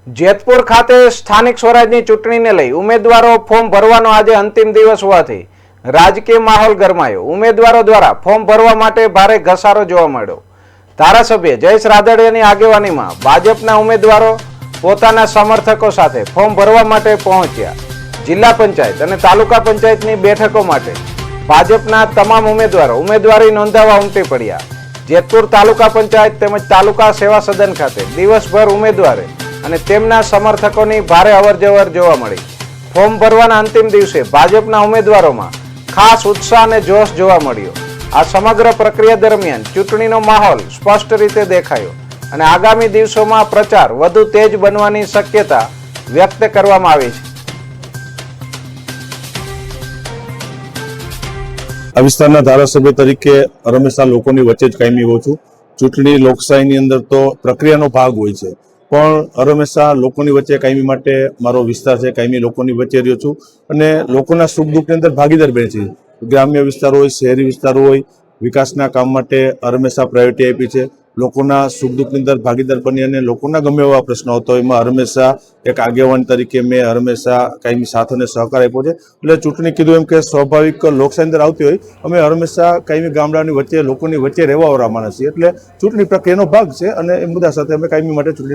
જેતપુર ખાતે સ્થાનિક સ્વરાજની ચૂંટણીને લઈ ઉમેદવારો ફોર્મ ભરવાનો આજે અંતિમ દિવસ હોવાથી રાજકીય માહોલ ગરમાયો। ઉમેદવારો દ્વારા ફોર્મ ભરવા માટે ભારે ઘસારો જોવા મળ્યો। ધારાસભ્ય જયેશ રાદડિયાની આગેવાનીમાં ભાજપના ઉમેદવારો પોતાના સમર્થકો સાથે ફોર્મ ભરવા માટે પહોંચ્યા। જિલ્લા પંચાયત અને તાલુકા પંચાયતની બેઠકો માટે ભાજપના તમામ ઉમેદવારો ઉમેદવારી નોંધાવવા ઉમટી પડ્યા। જેતપુર તાલુકા પંચાયત તેમજ તાલુકા સેવા સદન ખાતે દિવસભર ઉમેદવારે અને તેમના સમર્થકોની ભારે અવરજવર જોવા મળી। ફોર્મ ભરવાના અંતિમ દિવસે ભાજપના ઉમેદવારોમાં ખાસ ઉત્સાહ અને જોશ જોવા મળ્યો। આ સમગ્ર પ્રક્રિયા દરમિયાન ચૂંટણીનો માહોલ સ્પષ્ટ રીતે દેખાયો અને આગામી દિવસોમાં પ્રચાર વધુ તેજ બનવાની શક્યતા વ્યક્ત કરવામાં આવી છે। આ વિસ્તારના ધારાસભ્ય તરીકે હંમેશા લોકોની વચ્ચે જ કાયમી હોઉં છું। ચૂંટણી લોકશાહીની અંદર તો પ્રક્રિયાનો ભાગ હોય છે, પણ હંમેશા લોકોની વચ્ચે કાયમી માટે મારો વિસ્તાર છે, કાયમી લોકોની વચ્ચે રહ્યો છું અને લોકોના સુખ દુઃખની અંદર ભાગીદાર બને છે। ગ્રામ્ય વિસ્તારો હોય, શહેરી વિસ્તારો હોય, વિકાસના કામ માટે હંમેશા પ્રાયોરિટી આપી છે। લોકોના સુખ દુઃખની અંદર ભાગીદાર બની અને લોકોના ગમે એવા પ્રશ્નો આવતા હોય એમાં હંમેશા એક આગેવાન તરીકે મેં હંમેશા કાયમી સાથ અને સહકાર આપ્યો છે। એટલે ચૂંટણી કીધું એમ કે સ્વાભાવિક લોકશાહી અંદર આવતી હોય, અમે હંમેશા કાયમી ગામડાની વચ્ચે લોકોની વચ્ચે રહેવાવાળા માણસ છીએ, એટલે ચૂંટણી પ્રક્રિયાનો ભાગ છે અને એ મુદ્દા સાથે અમે કાયમી માટે ચૂંટણી